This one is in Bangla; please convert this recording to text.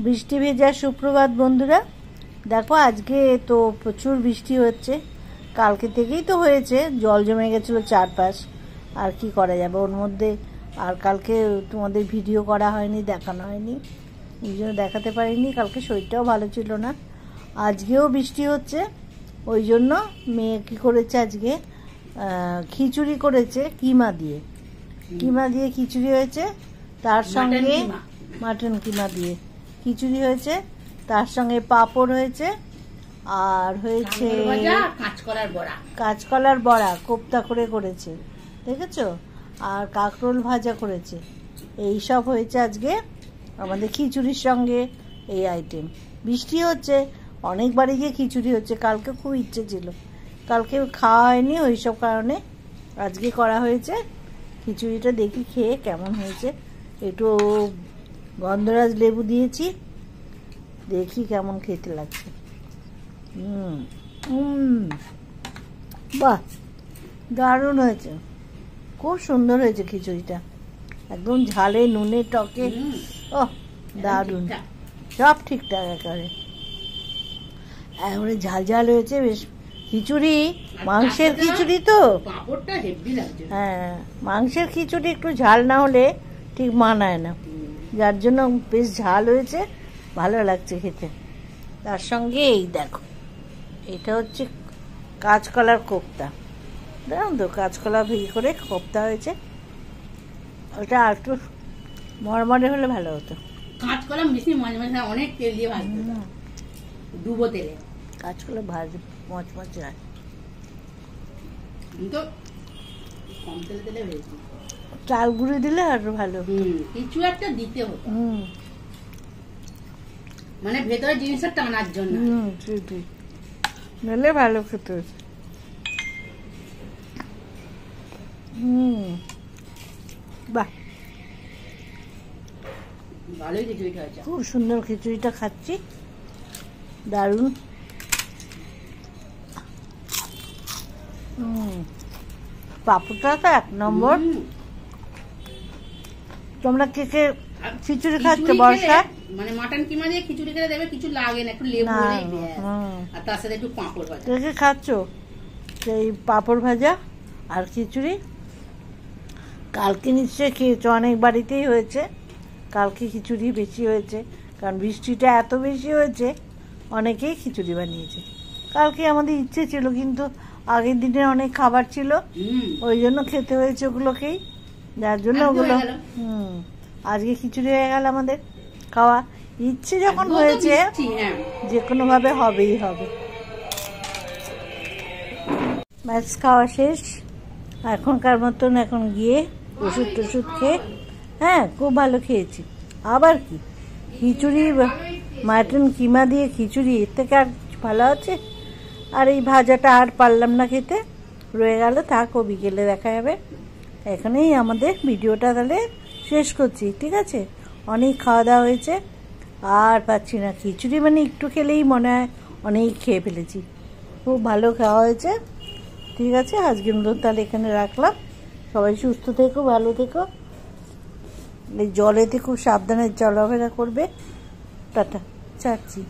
বৃষ্টি ভেজা সুপ্রভাত বন্ধুরা। দেখো আজকে তো প্রচুর বৃষ্টি হচ্ছে, কালকে থেকেই তো হয়েছে, জল জমে গেছিলো চারপাশ। আর কি করা যাবে ওর মধ্যে। আর কালকে তোমাদের ভিডিও করা হয়নি, দেখানো হয়নি, ওই জন্য দেখাতে পারিনি। কালকে শরীরটাও ভালো ছিল না। আজকেও বৃষ্টি হচ্ছে, ওই জন্য মেয়ে কী করেছে আজকে খিচুড়ি করেছে কিমা দিয়ে খিচুড়ি হয়েছে, তার সঙ্গে মাটন কিমা দিয়ে খিচুড়ি হয়েছে, তার সঙ্গে পাঁপড় হয়েছে, আর হয়েছে কাঁচকলার বড়া কোপ্তা করে করেছে, দেখেছো, আর কাঁকরোল ভাজা করেছে। এই সব হয়েছে আজকে আমাদের খিচুড়ির সঙ্গে এই আইটেম। বৃষ্টি হচ্ছে, অনেকবারই গিয়ে খিচুড়ি হচ্ছে। কালকে খুব ইচ্ছে ছিল, কালকে খাওয়া হয়নি, ওই সব কারণে আজকে করা হয়েছে খিচুড়িটা। দেখি খেয়ে কেমন হয়েছে। একটু গন্ধরাজ লেবু দিয়েছি, দেখি কেমন খেতে লাগছে। বাহ, দারুণ হয়েছে, খুব সুন্দর হয়েছে খিচুড়িটা, একদম ঝালে নুনে টকে, ও দারুণ, সব ঠিকঠাক একেবারে একেবারে ঝাল ঝাল হয়েছে বেশ। খিচুড়ি মাংসের খিচুড়ি তো, হ্যাঁ মাংসের খিচুড়ি একটু ঝাল না হলে ঠিক মানায় না, যার জন্য বেশ ঝাল হয়েছে, ভালো লাগছে খেতে। তার সঙ্গে এই দেখো, এটা হচ্ছে কাঁচকলার কোপ্তা, দেখুন তো, কাঁচকলা ভেজে করে কোপ্তা হয়েছে। ওটা আর একটু মরমরে হলে ভালো হতো। কাঁচকলা বেশি অনেক তেল দিয়ে ভাজতে হয়, ডুবো তেলে কাঁচকলা ভাজে মচমচে হয়, কিন্তু কম তেলে তেলে ভেজেছি। চাল গুঁড়ি দিলে আর ভালো, কিছু একটা দিতে হতো, মানে ভেতরে জিনিসটা টানার জন্য, নইলে ভালো খেতে হচ্ছে। বাহ, ভালোই খিচুড়িটা হয়েছে, খুব সুন্দর খিচুড়িটা খাচ্ছি, দারুণ। পাপড়টা তো এক নম্বর। তোমরা কে কে খিচুড়ি খাচ্ছ বর্ষা? মানে মাটন কিমা দিয়ে খিচুড়ি খেলে দেবে কিছু লাগে না, একটু লেবু হলেই ব্যাস, আর তার সাথে একটু পাঁপড় ভাজা। কে কে খাচ্ছ সেই পাঁপড় ভাজা আর খিচুড়ি? কালকে নিশ্চয়ই খেয়েছো, অনেক বাড়িতেই হয়েছে কালকে খিচুড়ি বেশি হয়েছে, কারণ বৃষ্টিটা এত বেশি হয়েছে, অনেকেই খিচুড়ি বানিয়েছে। কালকে আমাদের ইচ্ছে ছিল, কিন্তু আগের দিনে অনেক খাবার ছিল, ওই জন্য খেতে হয়েছে ওগুলোকেই, যার জন্য ওগুলো আজকে খিচুড়ি হয়ে গেল আমাদের খাওয়া। ইচ্ছে যখন হয়েছে যে কোনো ভাবে হবেই হবে। ব্যাস খাওয়া শেষ, এখনকার মতন এখন গিয়ে ওষুধ টষুধ খেয়ে, হ্যাঁ খুব ভালো খেয়েছি। আবার কি খিচুড়ি, মাটন কিমা দিয়ে খিচুড়ি, এর থেকে আর ভালো আছে? আর এই ভাজাটা আর পারলাম না খেতে, রয়ে গেল, থাক, ও বিকেলে দেখা যাবে। এখানেই আমাদের ভিডিওটা তাহলে শেষ করছি, ঠিক আছে? অনেক খাওয়া দাওয়া হয়েছে, আর পাচ্ছি না। খিচুড়ি মানে একটু খেলেই মনে হয় অনেক খেয়ে ফেলেছি, খুব ভালো খাওয়া হয়েছে। ঠিক আছে, আজকের মতন তাহলে এখানে রাখলাম। সবাই সুস্থ থেকো, ভালো থেকো, এই জলেতে খুব সাবধানে চলাফেরা করবে। টাটা, ছাড়ছি।